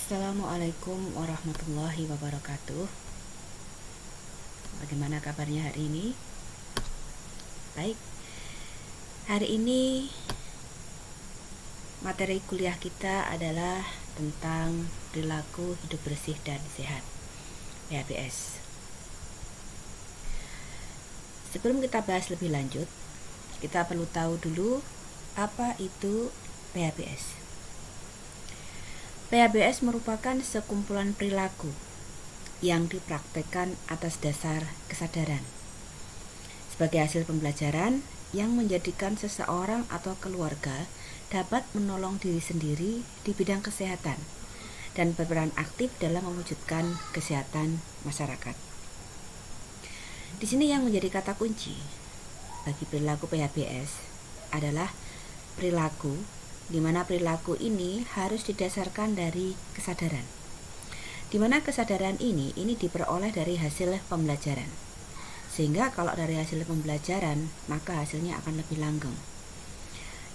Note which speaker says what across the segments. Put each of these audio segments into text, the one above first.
Speaker 1: Assalamualaikum warahmatullahi wabarakatuh. Bagaimana kabarnya hari ini? Baik. Hari ini materi kuliah kita adalah tentang perilaku hidup bersih dan sehat, PHBS. Sebelum kita bahas lebih lanjut, kita perlu tahu dulu apa itu PHBS. PHBS merupakan sekumpulan perilaku yang dipraktekkan atas dasar kesadaran sebagai hasil pembelajaran yang menjadikan seseorang atau keluarga dapat menolong diri sendiri di bidang kesehatan dan berperan aktif dalam mewujudkan kesehatan masyarakat. Di sini yang menjadi kata kunci bagi perilaku PHBS adalah perilaku, di mana perilaku ini harus didasarkan dari kesadaran. Di mana kesadaran ini diperoleh dari hasil pembelajaran. Sehingga kalau dari hasil pembelajaran, maka hasilnya akan lebih langgeng.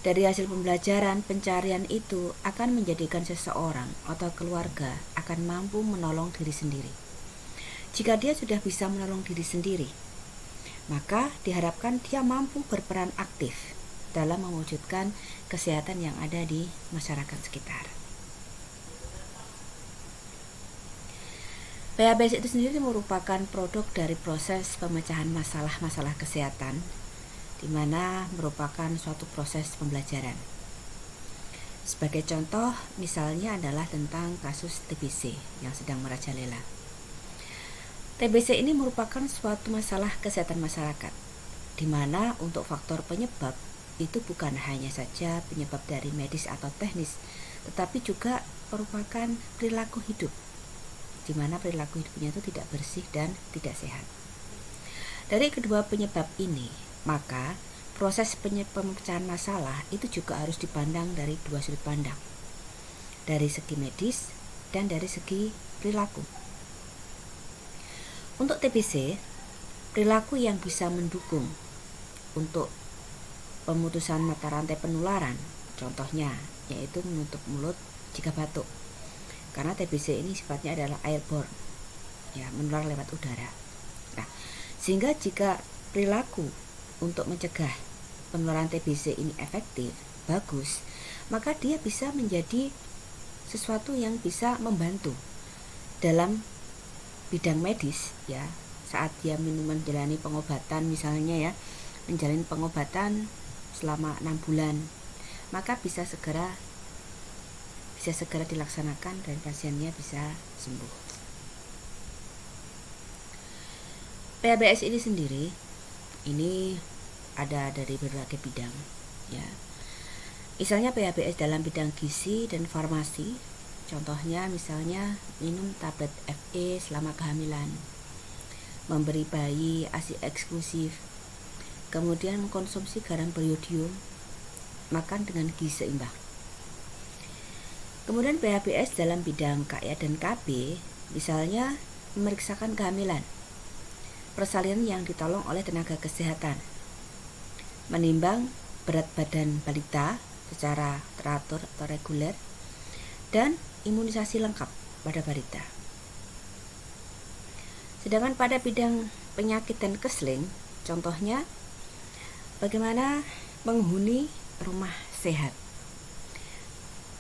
Speaker 1: Dari hasil pembelajaran, pencarian itu akan menjadikan seseorang atau keluarga akan mampu menolong diri sendiri. Jika dia sudah bisa menolong diri sendiri, maka diharapkan dia mampu berperan aktif dalam mewujudkan kesehatan yang ada di masyarakat sekitar. PHBS itu sendiri merupakan produk dari proses pemecahan masalah-masalah kesehatan, di mana merupakan suatu proses pembelajaran. Sebagai contoh, misalnya adalah tentang kasus TBC yang sedang merajalela. TBC ini merupakan suatu masalah kesehatan masyarakat, di mana untuk faktor penyebab itu bukan hanya saja penyebab dari medis atau teknis, tetapi juga merupakan perilaku hidup, di mana perilaku hidupnya itu tidak bersih dan tidak sehat. Dari kedua penyebab ini, maka proses pemecahan masalah itu juga harus dipandang dari dua sudut pandang, dari segi medis dan dari segi perilaku. Untuk TBC, perilaku yang bisa mendukung untuk pemutusan mata rantai penularan, contohnya yaitu menutup mulut jika batuk, karena TBC ini sifatnya adalah airborne, ya, menular lewat udara. Nah, sehingga jika perilaku untuk mencegah penularan TBC ini efektif, bagus, maka dia bisa menjadi sesuatu yang bisa membantu dalam bidang medis, ya, saat dia menjalani pengobatan, misalnya ya, menjalani pengobatan selama 6 bulan, maka bisa segera dilaksanakan dan pasiennya bisa sembuh. PHBS ini sendiri ini ada dari berbagai bidang, ya. Misalnya PHBS dalam bidang gizi dan farmasi, contohnya misalnya minum tablet FE selama kehamilan, memberi bayi ASI eksklusif, kemudian mengkonsumsi garam beriodium, makan dengan gizi seimbang. Kemudian PHBS dalam bidang KIA dan KB, misalnya memeriksakan kehamilan, persalinan yang ditolong oleh tenaga kesehatan, menimbang berat badan balita secara teratur atau reguler, dan imunisasi lengkap pada balita. Sedangkan pada bidang penyakit dan keseling, contohnya bagaimana menghuni rumah sehat,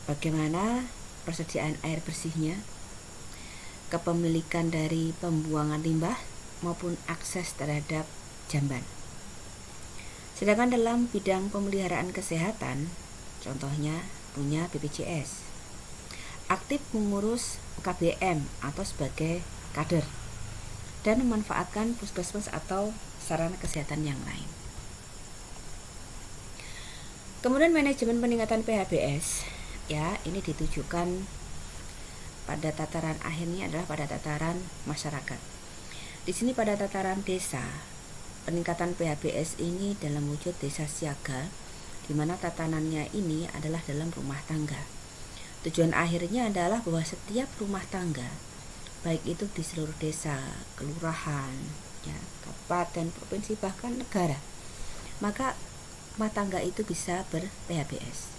Speaker 1: bagaimana persediaan air bersihnya, kepemilikan dari pembuangan limbah maupun akses terhadap jamban. Sedangkan dalam bidang pemeliharaan kesehatan, contohnya punya BPJS, aktif mengurus KBM atau sebagai kader, dan memanfaatkan puskesmas atau sarana kesehatan yang lain. Kemudian manajemen peningkatan PHBS, ya, ini ditujukan pada tataran akhirnya adalah pada tataran masyarakat. Di sini pada tataran desa, peningkatan PHBS ini dalam wujud desa siaga, di mana tatanannya ini adalah dalam rumah tangga. Tujuan akhirnya adalah bahwa setiap rumah tangga, baik itu di seluruh desa, kelurahan, ya, kabupaten, provinsi, bahkan negara, maka rumah tangga itu bisa ber-PHBS.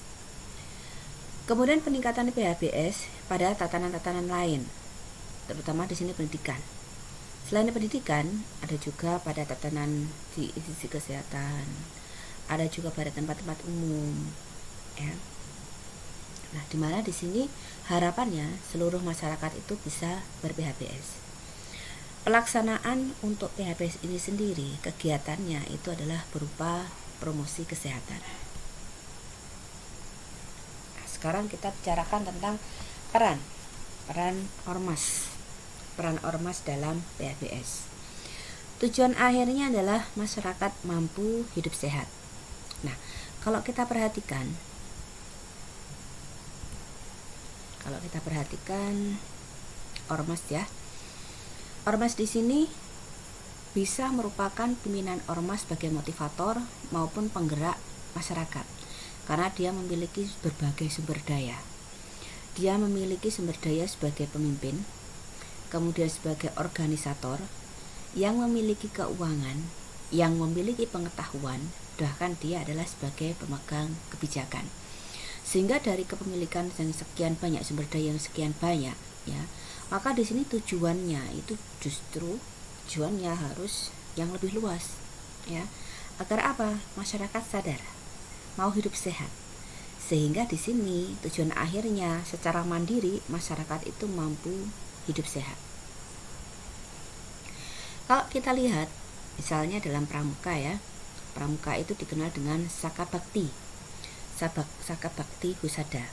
Speaker 1: Kemudian peningkatan PHBS pada tatanan-tatanan lain, terutama di sini pendidikan. Selain pendidikan, ada juga pada tatanan di institusi kesehatan, ada juga pada tempat-tempat umum, ya. Nah, di mana di sini harapannya seluruh masyarakat itu bisa ber-PHBS. Pelaksanaan untuk PHBS ini sendiri, kegiatannya itu adalah berupa promosi kesehatan. Nah, sekarang kita bicarakan tentang peran ormas dalam PHBS. Tujuan akhirnya adalah masyarakat mampu hidup sehat. Nah, kalau kita perhatikan ormas, ya. Ormas di sini bisa merupakan pimpinan ormas sebagai motivator maupun penggerak masyarakat, karena dia memiliki berbagai sumber daya. Dia memiliki sumber daya sebagai pemimpin, kemudian sebagai organisator, yang memiliki keuangan, yang memiliki pengetahuan, bahkan dia adalah sebagai pemegang kebijakan. Sehingga dari kepemilikan yang sekian banyak, sumber daya yang sekian banyak, ya, maka di sini tujuannya harus yang lebih luas, ya. Agar apa? Masyarakat sadar mau hidup sehat. Sehingga di sini tujuan akhirnya secara mandiri masyarakat itu mampu hidup sehat. Kalau kita lihat misalnya dalam pramuka, ya. Pramuka itu dikenal dengan Saka Bakti Husada.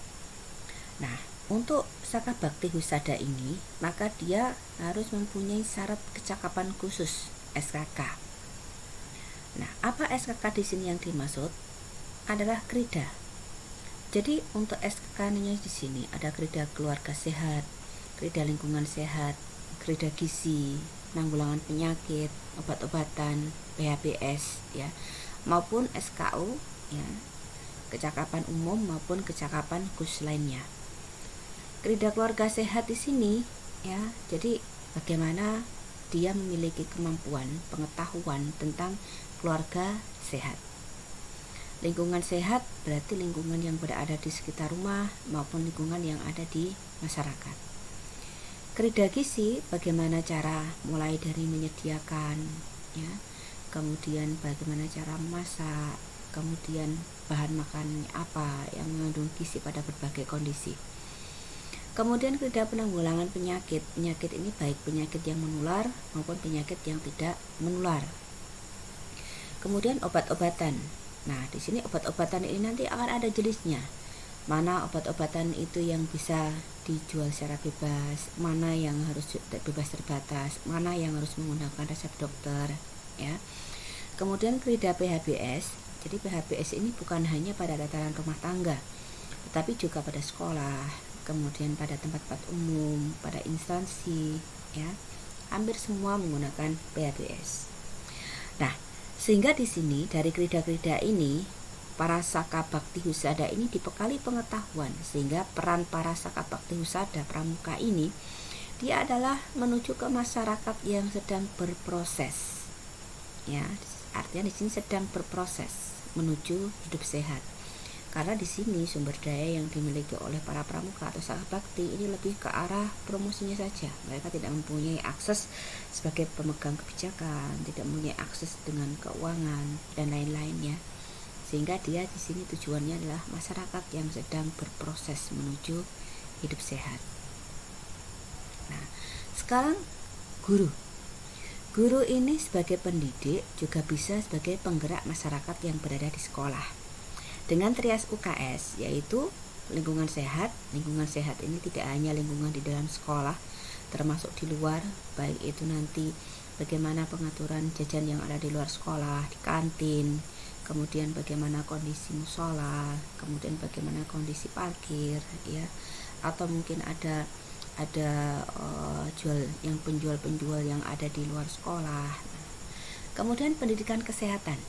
Speaker 1: Nah, untuk Saka Bakti Husada ini, maka dia harus mempunyai syarat kecakapan khusus, SKK. Nah, apa SKK di sini yang dimaksud? Adalah krida. Jadi untuk SKK-nya di sini ada krida keluarga sehat, krida lingkungan sehat, krida gizi, penanggulangan penyakit, obat-obatan, PHBS, ya, maupun SKU, ya, kecakapan umum maupun kecakapan khusus lainnya. Krida keluarga sehat di sini, ya, jadi bagaimana dia memiliki kemampuan, pengetahuan tentang keluarga sehat. Lingkungan sehat berarti lingkungan yang berada di sekitar rumah maupun lingkungan yang ada di masyarakat. Krida gizi, bagaimana cara mulai dari menyediakan, ya, kemudian bagaimana cara memasak, kemudian bahan makan apa yang mengandung gizi pada berbagai kondisi. Kemudian krida penanggulangan penyakit ini baik penyakit yang menular maupun penyakit yang tidak menular. Kemudian obat-obatan. Nah, di sini obat-obatan ini nanti akan ada jenisnya. Mana obat-obatan itu yang bisa dijual secara bebas, mana yang harus bebas terbatas, mana yang harus menggunakan resep dokter, ya. Kemudian krida PHBS. Jadi PHBS ini bukan hanya pada tataran rumah tangga, tetapi juga pada sekolah, kemudian pada tempat-tempat umum, pada instansi, ya. Hampir semua menggunakan PHBS. Nah, sehingga di sini dari krida-krida ini, para Saka Bakti Husada ini dibekali pengetahuan, sehingga peran para Saka Bakti Husada pramuka ini, dia adalah menuju ke masyarakat yang sedang berproses, ya. Artinya di sini sedang berproses menuju hidup sehat. Karena di sini sumber daya yang dimiliki oleh para pramuka atau Saka Bakti ini lebih ke arah promosinya saja. Mereka tidak mempunyai akses sebagai pemegang kebijakan, tidak mempunyai akses dengan keuangan dan lain-lainnya. Sehingga dia di sini tujuannya adalah masyarakat yang sedang berproses menuju hidup sehat. Nah, sekarang Guru ini sebagai pendidik juga bisa sebagai penggerak masyarakat yang berada di sekolah. Dengan trias UKS, yaitu lingkungan sehat. Lingkungan sehat ini tidak hanya lingkungan di dalam sekolah, termasuk di luar, baik itu nanti bagaimana pengaturan jajan yang ada di luar sekolah, di kantin, kemudian bagaimana kondisi musola, kemudian bagaimana kondisi parkir, ya, atau mungkin ada penjual-penjual yang ada di luar sekolah. Kemudian pendidikan kesehatan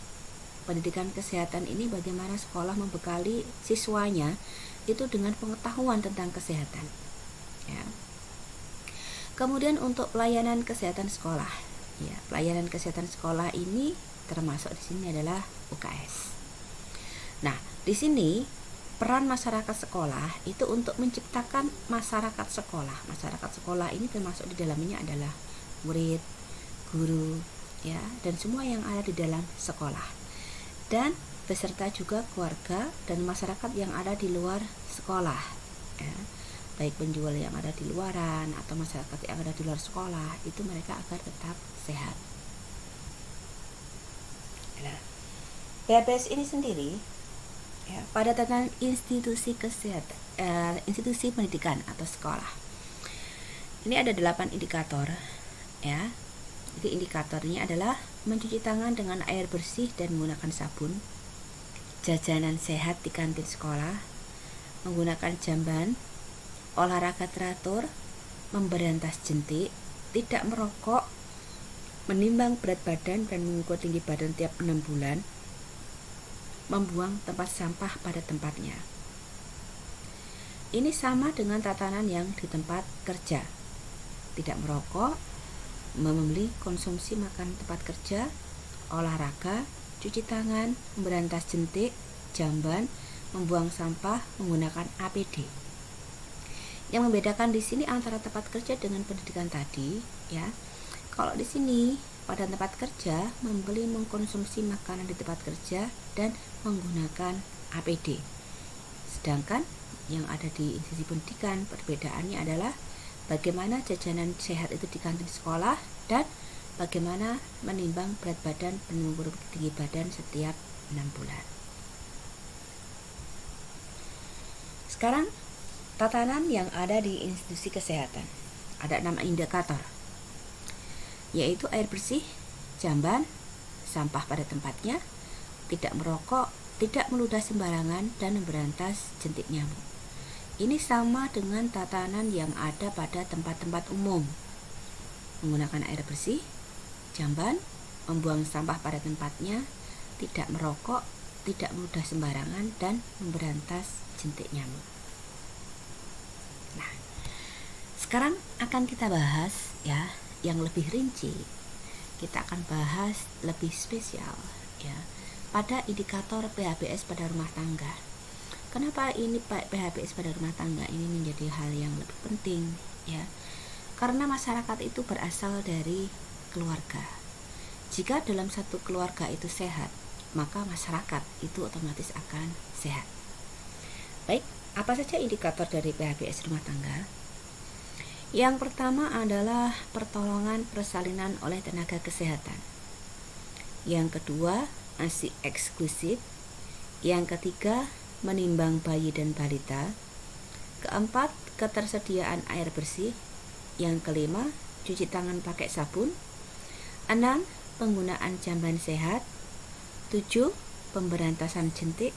Speaker 1: ini bagaimana sekolah membekali siswanya itu dengan pengetahuan tentang kesehatan, ya. Kemudian untuk pelayanan kesehatan sekolah, ya, pelayanan kesehatan sekolah ini termasuk di sini adalah UKS. Nah, di sini peran masyarakat sekolah itu untuk menciptakan masyarakat sekolah. Masyarakat sekolah ini termasuk di dalamnya adalah murid, guru, ya, dan semua yang ada di dalam sekolah. Dan beserta juga keluarga dan masyarakat yang ada di luar sekolah, ya. Baik penjual yang ada di luaran atau masyarakat yang ada di luar sekolah, itu mereka agar tetap sehat. Nah, PHBS ini sendiri, ya, pada tatanan institusi kesehatan, institusi pendidikan atau sekolah. Ini ada 8 indikator, ya. Jadi indikatornya adalah mencuci tangan dengan air bersih dan menggunakan sabun, jajanan sehat di kantin sekolah, menggunakan jamban, olahraga teratur, memberantas jentik, tidak merokok, menimbang berat badan dan mengukur tinggi badan tiap 6 bulan, membuang tempat sampah pada tempatnya. Ini sama dengan tatanan yang di tempat kerja. Tidak merokok, membeli konsumsi makan tempat kerja, olahraga, cuci tangan, memberantas jentik, jamban, membuang sampah, menggunakan APD. Yang membedakan di sini antara tempat kerja dengan pendidikan tadi, ya. Kalau di sini pada tempat kerja membeli mengkonsumsi makanan di tempat kerja dan menggunakan APD. Sedangkan yang ada di institusi pendidikan perbedaannya adalah bagaimana jajanan sehat itu di kantin sekolah dan bagaimana menimbang berat badan dan mengukur tinggi badan setiap 6 bulan. Sekarang tatanan yang ada di institusi kesehatan. Ada 6 indikator, yaitu air bersih, jamban, sampah pada tempatnya, tidak merokok, tidak meludah sembarangan, dan memberantas jentik nyamuk. Ini sama dengan tatanan yang ada pada tempat-tempat umum. Menggunakan air bersih, jamban, membuang sampah pada tempatnya, tidak merokok, tidak meludah sembarangan, dan memberantas jentik nyamuk. Nah, sekarang akan kita bahas, ya, yang lebih rinci. Kita akan bahas lebih spesial, ya, pada indikator PHBS pada rumah tangga. Kenapa ini PHBS pada rumah tangga ini menjadi hal yang lebih penting, ya? Karena masyarakat itu berasal dari keluarga. Jika dalam satu keluarga itu sehat, maka masyarakat itu otomatis akan sehat. Baik, apa saja indikator dari PHBS rumah tangga? Yang pertama adalah pertolongan persalinan oleh tenaga kesehatan. Yang kedua, ASI eksklusif. Yang ketiga, menimbang bayi dan balita. Keempat, ketersediaan air bersih. Yang kelima, cuci tangan pakai sabun. 6, penggunaan jamban sehat. 7, pemberantasan jentik.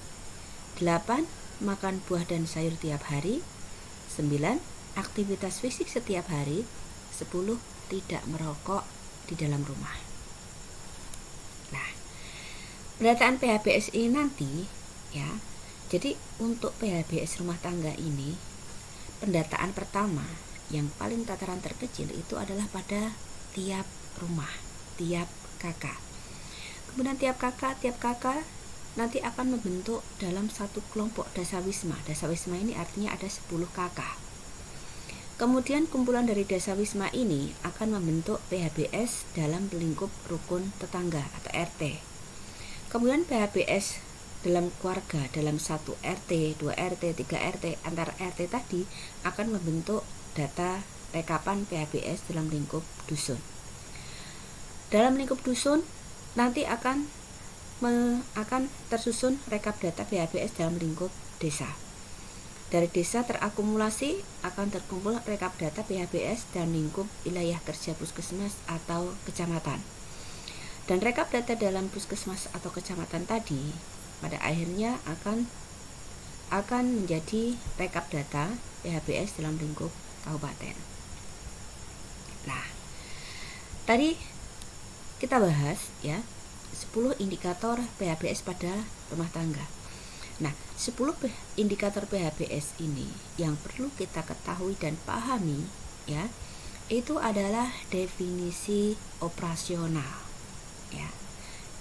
Speaker 1: 8, makan buah dan sayur tiap hari. 9, aktivitas fisik setiap hari. 10, tidak merokok di dalam rumah. Nah, pendataan PHBS ini nanti, ya. Jadi untuk PHBS rumah tangga ini, pendataan pertama yang paling tataran terkecil itu adalah pada tiap rumah, tiap kakak. Kemudian tiap kakak nanti akan membentuk dalam satu kelompok dasawisma. Dasawisma ini artinya ada 10 kakak. Kemudian kumpulan dari dasawisma ini akan membentuk PHBS dalam lingkup rukun tetangga atau RT. Kemudian PHBS dalam keluarga, dalam satu RT, 2 RT, 3 RT, antar RT tadi akan membentuk data rekapan PHBS dalam lingkup dusun. Dalam lingkup dusun nanti akan tersusun rekap data PHBS dalam lingkup desa. Dari desa terakumulasi akan terkumpul rekap data PHBS dalam lingkup wilayah kerja puskesmas atau kecamatan. Dan rekap data dalam puskesmas atau kecamatan tadi pada akhirnya akan menjadi rekap data PHBS dalam lingkup kabupaten. Nah, tadi kita bahas, ya, 10 indikator PHBS pada rumah tangga. Nah, 10 indikator PHBS ini yang perlu kita ketahui dan pahami, ya, itu adalah definisi operasional, ya.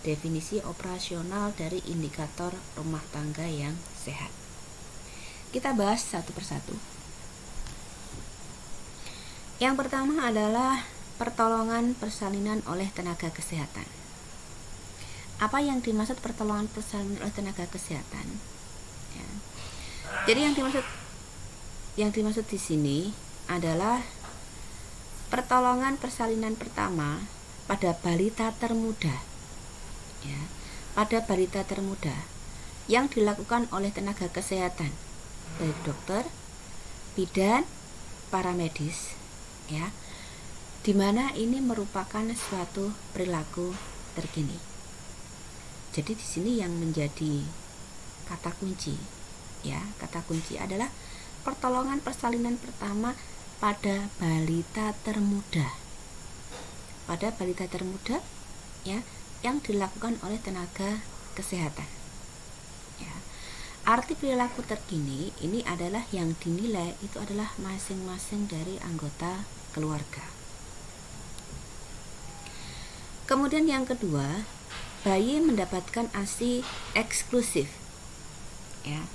Speaker 1: Definisi operasional dari indikator rumah tangga yang sehat. Kita bahas satu persatu. Yang pertama adalah pertolongan persalinan oleh tenaga kesehatan. Apa yang dimaksud pertolongan persalinan oleh tenaga kesehatan? Ya. Jadi yang dimaksud di sini adalah pertolongan persalinan pertama pada balita termuda, ya, pada balita termuda yang dilakukan oleh tenaga kesehatan, baik dokter, bidan, para medis, ya, dimana ini merupakan suatu perilaku terkini. Jadi di sini yang menjadi kata kunci, ya, kata kunci adalah pertolongan persalinan pertama pada balita termuda, pada balita termuda, ya, yang dilakukan oleh tenaga kesehatan. Ya. Arti perilaku terkini ini adalah yang dinilai itu adalah masing-masing dari anggota keluarga. Kemudian yang kedua, bayi mendapatkan ASI eksklusif. Ya.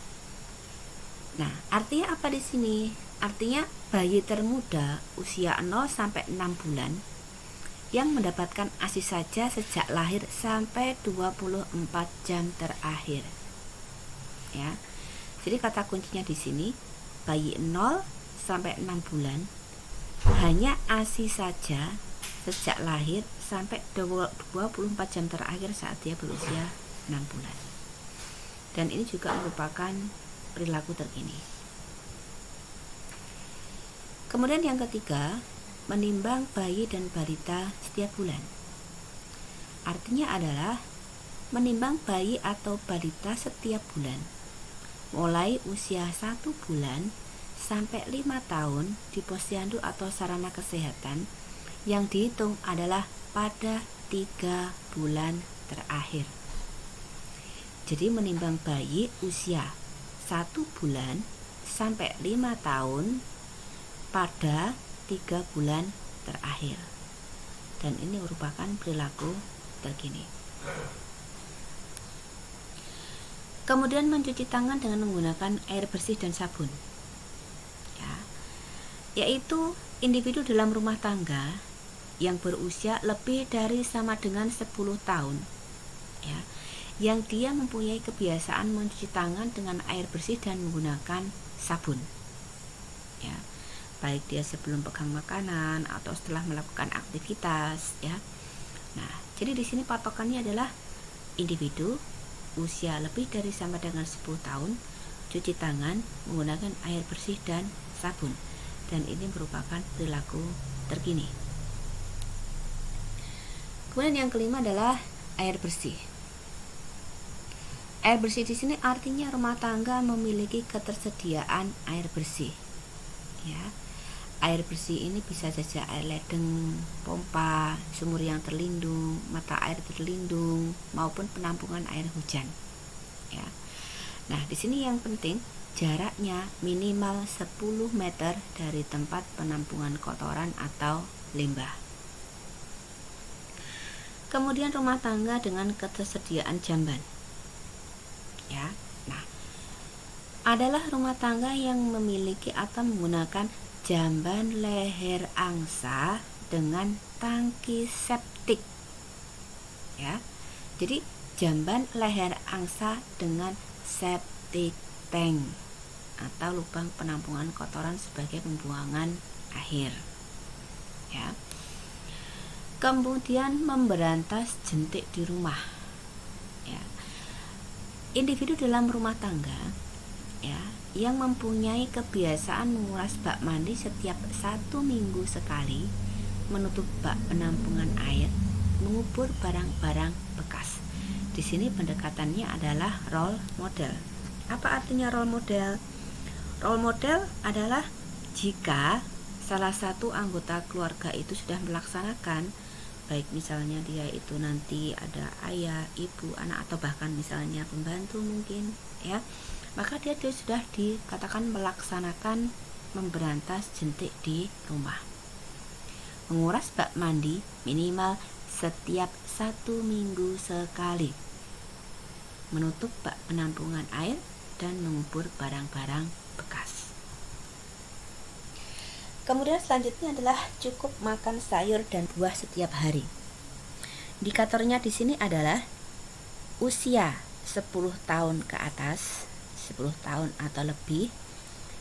Speaker 1: Nah, artinya apa di sini? Artinya bayi termuda usia 0 sampai 6 bulan yang mendapatkan ASI saja sejak lahir sampai 24 jam terakhir. Ya. Jadi kata kuncinya di sini, bayi 0 sampai 6 bulan hanya ASI saja sejak lahir sampai 24 jam terakhir saat dia berusia 6 bulan. Dan ini juga merupakan perilaku terkini. Kemudian yang ketiga, menimbang bayi dan balita setiap bulan. Artinya adalah menimbang bayi atau balita setiap bulan, mulai usia 1 bulan sampai 5 tahun di posyandu atau sarana kesehatan, yang dihitung adalah pada 3 bulan terakhir. Jadi menimbang bayi usia 1 bulan sampai 5 tahun pada 3 bulan terakhir. Dan ini merupakan perilaku terkini. Kemudian mencuci tangan dengan menggunakan air bersih dan sabun, ya, yaitu individu dalam rumah tangga yang berusia lebih dari sama dengan 10 tahun, ya, yang dia mempunyai kebiasaan mencuci tangan dengan air bersih dan menggunakan sabun, ya, baik dia sebelum pegang makanan atau setelah melakukan aktivitas, ya. Nah, jadi di sini patokannya adalah individu usia lebih dari sama dengan 10 tahun cuci tangan menggunakan air bersih dan sabun, dan ini merupakan perilaku terkini. Kemudian yang kelima adalah air bersih. Air bersih di sini artinya rumah tangga memiliki ketersediaan air bersih, ya. Air bersih ini bisa saja air ledeng, pompa, sumur yang terlindung, mata air terlindung, maupun penampungan air hujan, ya. Nah, di sini yang penting jaraknya minimal 10 meter dari tempat penampungan kotoran atau limbah. Kemudian rumah tangga dengan ketersediaan jamban, ya. Nah, adalah rumah tangga yang memiliki atau menggunakan jamban leher angsa dengan tangki septik, ya. Jadi jamban leher angsa dengan septic tank atau lubang penampungan kotoran sebagai pembuangan akhir, ya. Kemudian memberantas jentik di rumah, ya. Individu dalam rumah tangga, ya, yang mempunyai kebiasaan menguras bak mandi setiap 1 minggu sekali, menutup bak penampungan air, mengubur barang-barang bekas. Di sini pendekatannya adalah role model. Apa artinya role model? Role model adalah jika salah satu anggota keluarga itu sudah melaksanakan, baik misalnya dia itu nanti ada ayah, ibu, anak, atau bahkan misalnya pembantu mungkin, ya, maka dia sudah dikatakan melaksanakan memberantas jentik di rumah. Menguras bak mandi minimal setiap 1 minggu sekali, menutup bak penampungan air, dan mengubur barang-barang bekas. Kemudian selanjutnya adalah cukup makan sayur dan buah setiap hari. Indikatornya di sini adalah usia 10 tahun ke atas, 10 tahun atau lebih,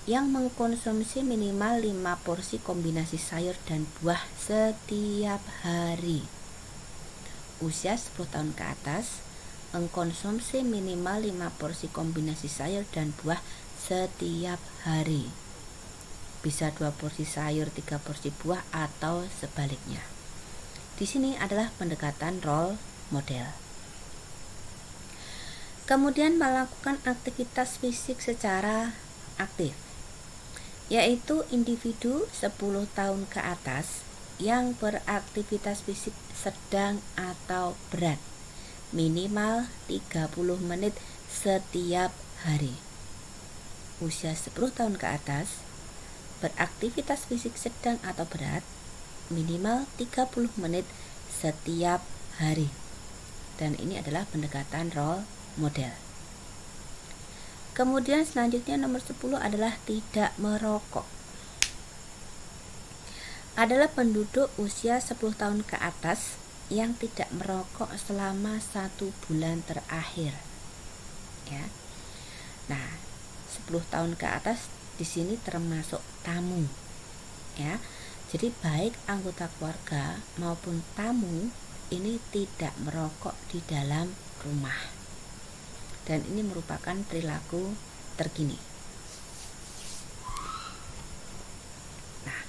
Speaker 1: yang mengkonsumsi minimal 5 porsi kombinasi sayur dan buah setiap hari. Usia 10 tahun ke atas, mengkonsumsi minimal 5 porsi kombinasi sayur dan buah setiap hari. Bisa 2 porsi sayur, 3 porsi buah, atau sebaliknya. Di sini adalah pendekatan role model. Kemudian melakukan aktivitas fisik secara aktif, yaitu individu 10 tahun ke atas yang beraktivitas fisik sedang atau berat minimal 30 menit setiap hari. Usia 10 tahun ke atas beraktivitas fisik sedang atau berat minimal 30 menit setiap hari. Dan ini adalah pendekatan role model. Kemudian selanjutnya nomor 10 adalah tidak merokok. Adalah penduduk usia 10 tahun ke atas yang tidak merokok selama 1 bulan terakhir. Ya. Nah, 10 tahun ke atas di sini termasuk tamu. Ya. Jadi baik anggota keluarga maupun tamu ini tidak merokok di dalam rumah. Dan ini merupakan perilaku terkini. Nah,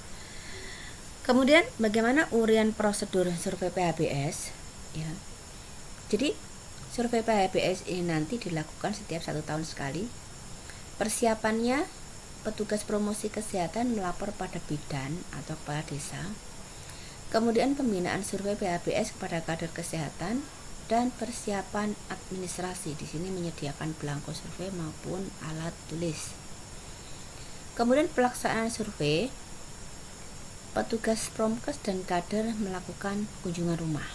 Speaker 1: kemudian bagaimana uraian prosedur survei PHBS? Ya. Jadi survei PHBS ini nanti dilakukan setiap 1 tahun sekali. Persiapannya, petugas promosi kesehatan melapor pada bidan atau kepala desa. Kemudian pembinaan survei PHBS kepada kader kesehatan dan persiapan administrasi. Di sini menyediakan belangko survei maupun alat tulis. Kemudian pelaksanaan survei, petugas promkes dan kader melakukan kunjungan rumah.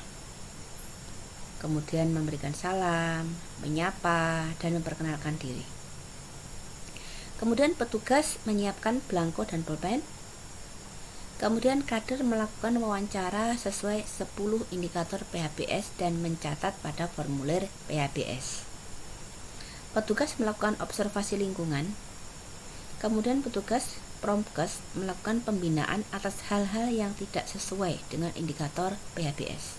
Speaker 1: Kemudian memberikan salam, menyapa, dan memperkenalkan diri. Kemudian petugas menyiapkan belangko dan pulpen. Kemudian kader melakukan wawancara sesuai 10 indikator PHBS dan mencatat pada formulir PHBS. Petugas melakukan observasi lingkungan. Kemudian petugas promkes melakukan pembinaan atas hal-hal yang tidak sesuai dengan indikator PHBS.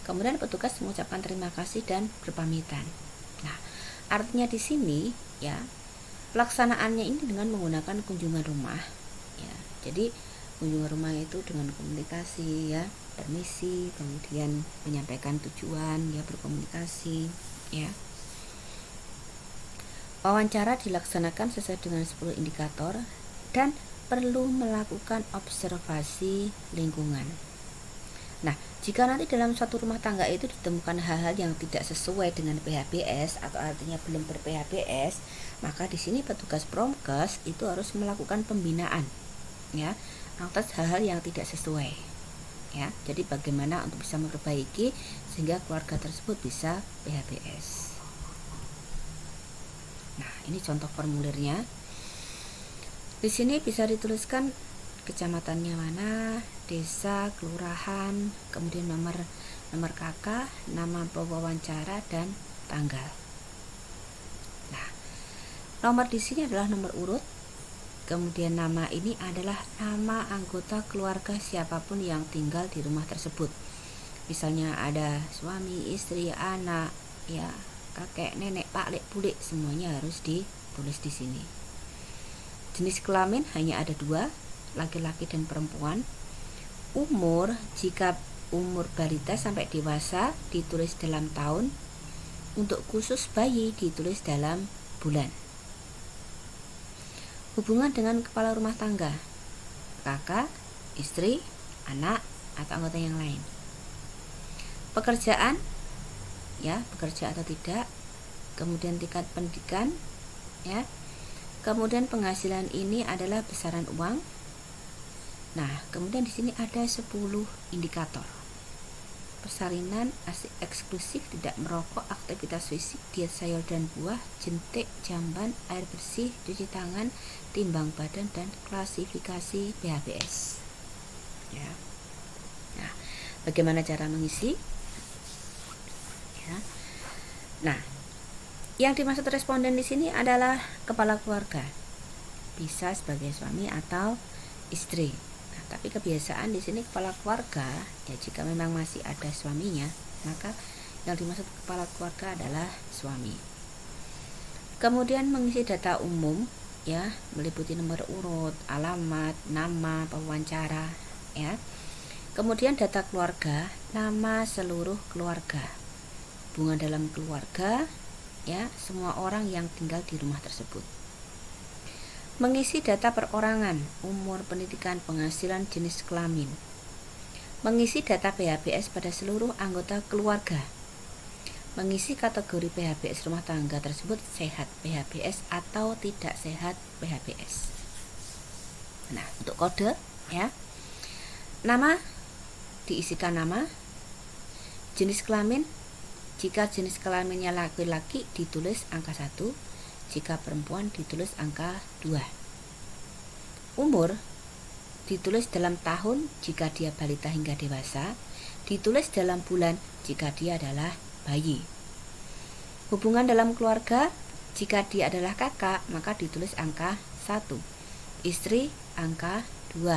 Speaker 1: Kemudian petugas mengucapkan terima kasih dan berpamitan. Nah, artinya di sini ya, pelaksanaannya ini dengan menggunakan kunjungan rumah. Ya, jadi kunjungan rumah itu dengan komunikasi ya, permisi, kemudian menyampaikan tujuan ya, berkomunikasi ya. Wawancara dilaksanakan sesuai dengan 10 indikator dan perlu melakukan observasi lingkungan. Nah, jika nanti dalam suatu rumah tangga itu ditemukan hal-hal yang tidak sesuai dengan PHBS atau artinya belum ber-PHBS, maka di sini petugas promkes itu harus melakukan pembinaan ya, atas hal-hal yang tidak sesuai ya. Jadi bagaimana untuk bisa memperbaiki sehingga keluarga tersebut bisa PHBS. Nah, ini contoh formulirnya. Di sini bisa dituliskan kecamatannya mana, desa, kelurahan, kemudian nomor KK, nama pewawancara, dan tanggal. Nah, nomor di sini adalah nomor urut. Kemudian nama ini adalah nama anggota keluarga siapapun yang tinggal di rumah tersebut. Misalnya ada suami, istri, anak, ya, kakek, nenek, pak, lek, bulik, semuanya harus ditulis di sini. Jenis kelamin hanya ada 2, laki-laki dan perempuan. Umur, jika umur balita sampai dewasa ditulis dalam tahun. Untuk khusus bayi ditulis dalam bulan. Hubungan dengan kepala rumah tangga, kakak, istri, anak, atau anggota yang lain. Pekerjaan, ya, bekerja atau tidak. Kemudian tingkat pendidikan, ya. Kemudian penghasilan ini adalah besaran uang. Nah, kemudian di sini ada 10 indikator. persalinan, ASI eksklusif, tidak merokok, aktivitas fisik, diet sayur dan buah, jentik, jamban, air bersih, cuci tangan, timbang badan, dan klasifikasi PHBS. Ya. Nah, bagaimana cara mengisi? Ya. Nah, yang dimaksud responden di sini adalah kepala keluarga, bisa sebagai suami atau istri. Nah, tapi kebiasaan di sini kepala keluarga, ya jika memang masih ada suaminya, maka yang dimaksud kepala keluarga adalah suami. Kemudian mengisi data umum, ya, meliputi nomor urut, alamat, nama, pewawancara, ya. Kemudian data keluarga, nama seluruh keluarga, hubungan dalam keluarga, ya, semua orang yang tinggal di rumah tersebut. Mengisi data perorangan, umur, pendidikan, penghasilan, jenis kelamin. Mengisi data PHBS pada seluruh anggota keluarga. Mengisi kategori PHBS rumah tangga tersebut sehat PHBS atau tidak sehat PHBS. Nah, untuk kode, ya. Nama, diisikan nama. Jenis kelamin, jika jenis kelaminnya laki-laki ditulis angka 1, jika perempuan ditulis angka 2. Umur ditulis dalam tahun jika dia balita hingga dewasa, ditulis dalam bulan jika dia adalah bayi. Hubungan dalam keluarga, jika dia adalah kakak maka ditulis angka 1, istri angka 2,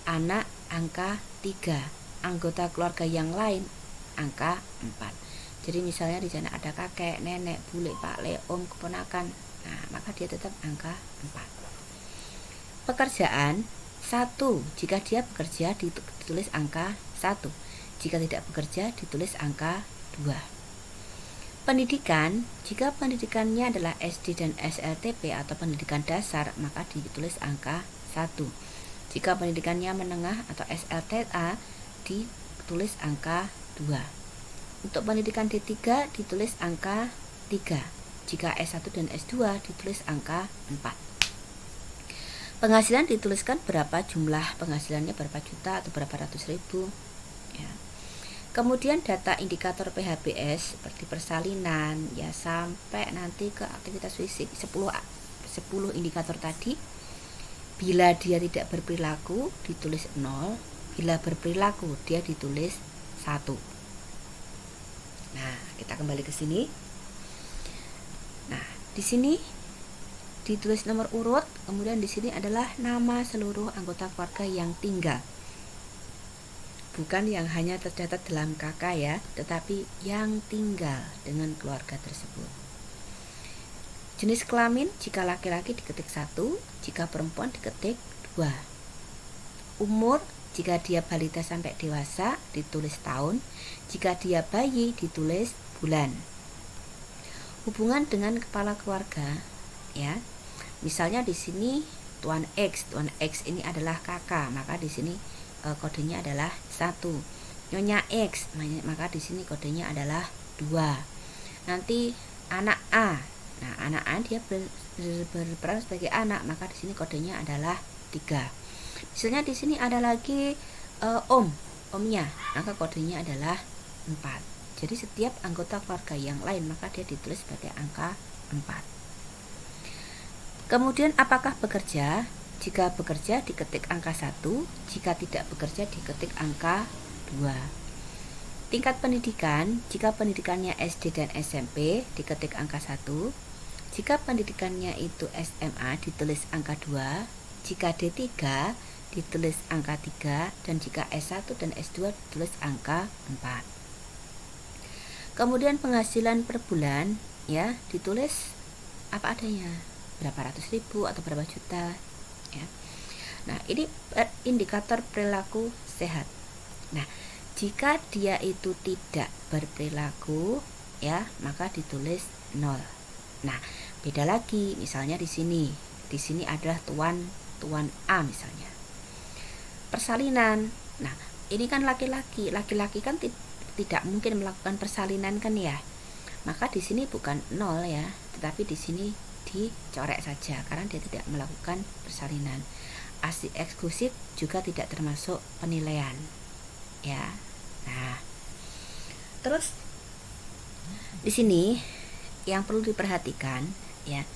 Speaker 1: anak angka 3, anggota keluarga yang lain angka 4. Jadi misalnya di sana ada kakek, nenek, bule, pakle, om, keponakan. Nah, maka dia tetap angka 4. Pekerjaan 1, jika dia bekerja ditulis angka 1. Jika tidak bekerja ditulis angka 2. Pendidikan, jika pendidikannya adalah SD dan SLTP atau pendidikan dasar, maka ditulis angka 1. Jika pendidikannya menengah atau SLTA ditulis angka 2. Untuk pendidikan D3 ditulis angka 3. Jika S1 dan S2 ditulis angka 4. Penghasilan dituliskan berapa jumlah penghasilannya, berapa juta atau berapa ratus ribu, ya. Kemudian data indikator PHBS seperti persalinan, ya, sampai nanti ke aktivitas fisik 10 indikator tadi. Bila dia tidak berperilaku ditulis 0, bila berperilaku dia ditulis 1. Nah, kita kembali ke sini. Nah, di sini ditulis nomor urut, kemudian di sini adalah nama seluruh anggota keluarga yang tinggal. Bukan yang hanya tercatat dalam KK, ya, tetapi yang tinggal dengan keluarga tersebut. Jenis kelamin, jika laki-laki diketik 1, jika perempuan diketik 2. Umur, jika dia balita sampai dewasa ditulis tahun, jika dia bayi ditulis bulan. Hubungan dengan kepala keluarga, ya. Misalnya di sini Tuan X ini adalah kakak, maka di sini kodenya adalah 1. Nyonya X, maka di sini kodenya adalah 2. Nanti anak A. Nah, anak A dia berperan sebagai anak, maka di sini kodenya adalah 3. Misalnya di sini ada lagi omnya, maka kodenya adalah 4. Jadi setiap anggota keluarga yang lain maka dia ditulis sebagai angka 4. Kemudian apakah bekerja? Jika bekerja diketik angka 1, jika tidak bekerja diketik angka 2. Tingkat pendidikan, jika pendidikannya SD dan SMP diketik angka 1, jika pendidikannya itu SMA ditulis angka 2, jika D3 ditulis angka 3, dan jika S1 dan S2 ditulis angka 4. Kemudian penghasilan per bulan, ya, ditulis apa adanya, berapa ratus ribu atau berapa juta, ya. Nah, ini indikator perilaku sehat. Nah, jika dia itu tidak berperilaku, ya, maka ditulis 0. Nah, beda lagi, misalnya di sini adalah tuan A misalnya. Persalinan. Nah, ini kan laki-laki kan tidak mungkin melakukan persalinan kan, ya. Maka di sini bukan 0, ya, tetapi di sini dicorek saja karena dia tidak melakukan persalinan. ASI eksklusif juga tidak termasuk penilaian, ya. Nah, Terus di sini yang perlu diperhatikan ya,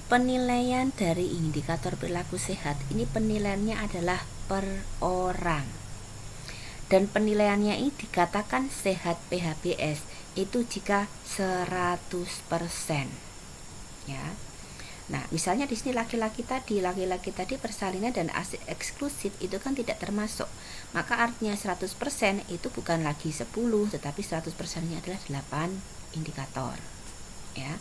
Speaker 1: penilaian dari indikator perilaku sehat ini penilaiannya adalah per orang. Dan penilaiannya ini dikatakan sehat PHBS itu jika 100%. Ya. Nah, misalnya di sini laki-laki tadi persalinan dan ASI eksklusif itu kan tidak termasuk. Maka artinya 100% itu bukan lagi 10, tetapi 100%-nya adalah 8 indikator. Ya.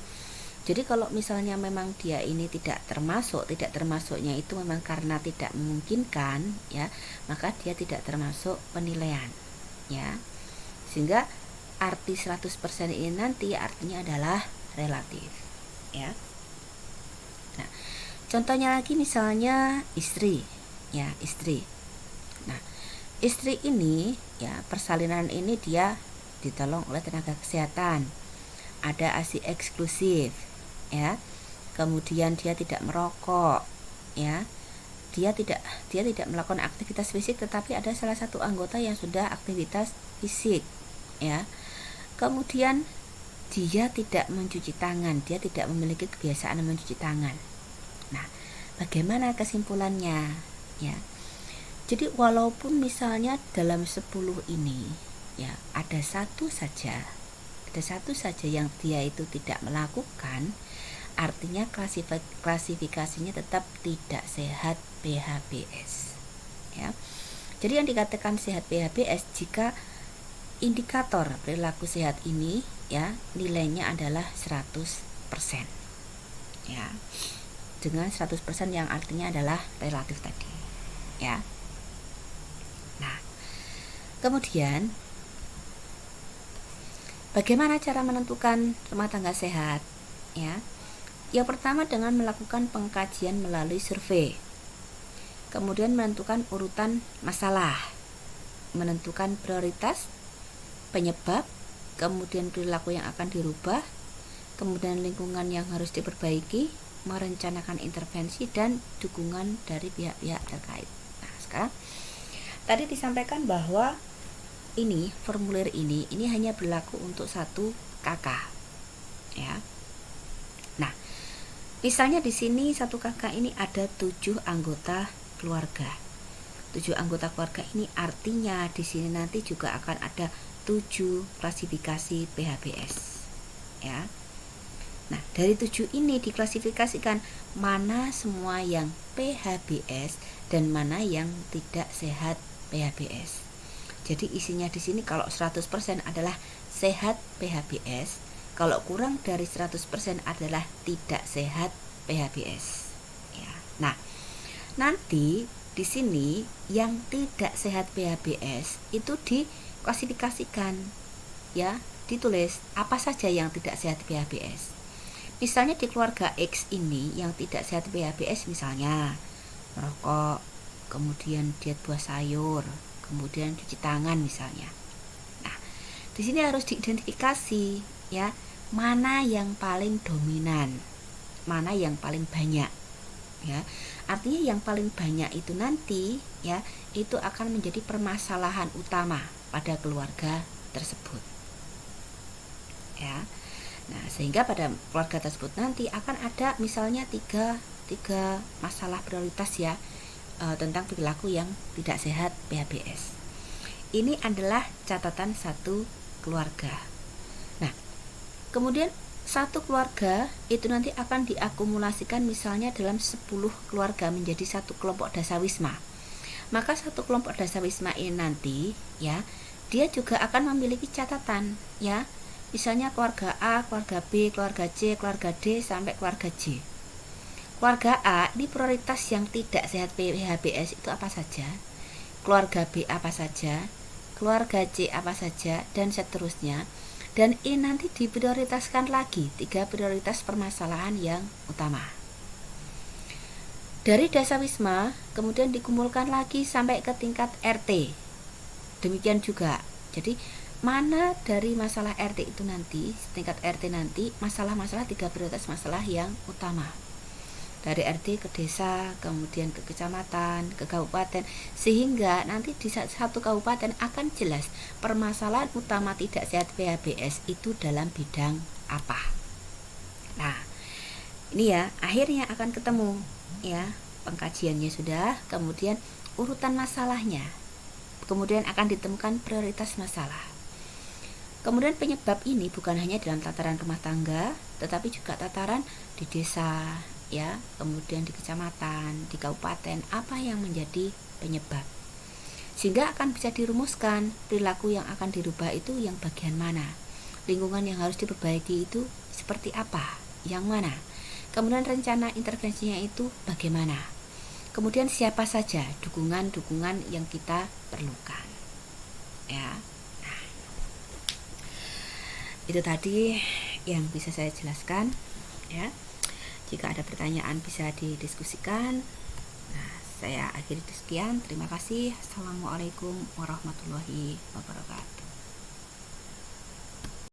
Speaker 1: Jadi kalau misalnya memang dia ini tidak termasuknya itu memang karena tidak memungkinkan ya, maka dia tidak termasuk penilaian. Ya. Sehingga arti 100% ini nanti artinya adalah relatif. Ya. Nah, contohnya lagi misalnya istri, ya istri. Nah, istri ini ya persalinan ini dia ditolong oleh tenaga kesehatan, ada ASI eksklusif, ya. Kemudian dia tidak merokok, ya. Dia tidak melakukan aktivitas fisik, tetapi ada salah satu anggota yang sudah aktivitas fisik, ya. Kemudian dia tidak mencuci tangan, dia tidak memiliki kebiasaan mencuci tangan. Nah, bagaimana kesimpulannya? Ya. Jadi walaupun misalnya dalam 10 ini ya ada satu saja yang dia itu tidak melakukan, artinya klasifikasinya tetap tidak sehat PHBS. Ya. Jadi yang dikatakan sehat PHBS jika indikator perilaku sehat ini ya nilainya adalah 100%. Ya. Dengan 100% yang artinya adalah relatif tadi. Ya. Nah, kemudian bagaimana cara menentukan rumah tangga sehat? Ya. Yang pertama dengan melakukan pengkajian melalui survei. Kemudian menentukan urutan masalah, menentukan prioritas, penyebab, kemudian perilaku yang akan dirubah, kemudian lingkungan yang harus diperbaiki, merencanakan intervensi dan dukungan dari pihak-pihak terkait. Nah, sekarang tadi disampaikan bahwa ini formulir ini hanya berlaku untuk satu kakak. Ya. Nah, misalnya di sini satu kakak ini ada 7 anggota keluarga. 7 anggota keluarga ini artinya di sini nanti juga akan ada 7 klasifikasi PHBS. Ya. Nah, dari 7 ini diklasifikasikan mana semua yang PHBS dan mana yang tidak sehat PHBS. Jadi isinya di sini kalau 100% adalah sehat PHBS, kalau kurang dari 100% adalah tidak sehat PHBS. Ya. Nah, nanti di sini yang tidak sehat PHBS itu diklasifikasikan, ya, ditulis apa saja yang tidak sehat PHBS. Misalnya di keluarga X ini yang tidak sehat PHBS misalnya merokok, kemudian diet buah sayur, kemudian cuci tangan misalnya. Nah, di sini harus diidentifikasi ya, mana yang paling dominan, mana yang paling banyak. Ya. Artinya yang paling banyak itu nanti ya, itu akan menjadi permasalahan utama pada keluarga tersebut. Ya. Nah, sehingga pada keluarga tersebut nanti akan ada misalnya tiga masalah prioritas ya, tentang perilaku yang tidak sehat PHBS. Ini adalah catatan satu keluarga. Nah, kemudian satu keluarga itu nanti akan diakumulasikan misalnya dalam 10 keluarga menjadi satu kelompok dasawisma. Maka satu kelompok dasawisma ini nanti ya, dia juga akan memiliki catatan ya. Misalnya keluarga A, keluarga B, keluarga C, keluarga D, sampai keluarga J. Keluarga A ini prioritas yang tidak sehat PHBS itu apa saja, keluarga B apa saja, keluarga C apa saja, dan seterusnya. Dan ini nanti diprioritaskan lagi 3 prioritas permasalahan yang utama. Dari dasawisma kemudian dikumpulkan lagi sampai ke tingkat RT. Demikian juga. Jadi mana dari masalah RT itu nanti, tingkat RT nanti, masalah-masalah 3 prioritas masalah yang utama. dari RT ke desa, kemudian ke kecamatan, ke kabupaten, sehingga nanti di satu kabupaten akan jelas permasalahan utama tidak sehat PHBS itu dalam bidang apa. Nah, ini ya akhirnya akan ketemu ya, pengkajiannya sudah, kemudian urutan masalahnya, kemudian akan ditemukan prioritas masalah. Kemudian penyebab ini bukan hanya dalam tataran rumah tangga, tetapi juga tataran di desa ya, kemudian di kecamatan, di kabupaten, apa yang menjadi penyebab, sehingga akan bisa dirumuskan perilaku yang akan dirubah itu yang bagian mana, lingkungan yang harus diperbaiki itu seperti apa, yang mana, kemudian rencana intervensinya itu bagaimana, kemudian siapa saja dukungan-dukungan yang kita perlukan ya. Nah, itu tadi yang bisa saya jelaskan ya. Jika ada pertanyaan bisa didiskusikan. Nah, saya akhiri sekian. Terima kasih. Assalamualaikum warahmatullahi wabarakatuh.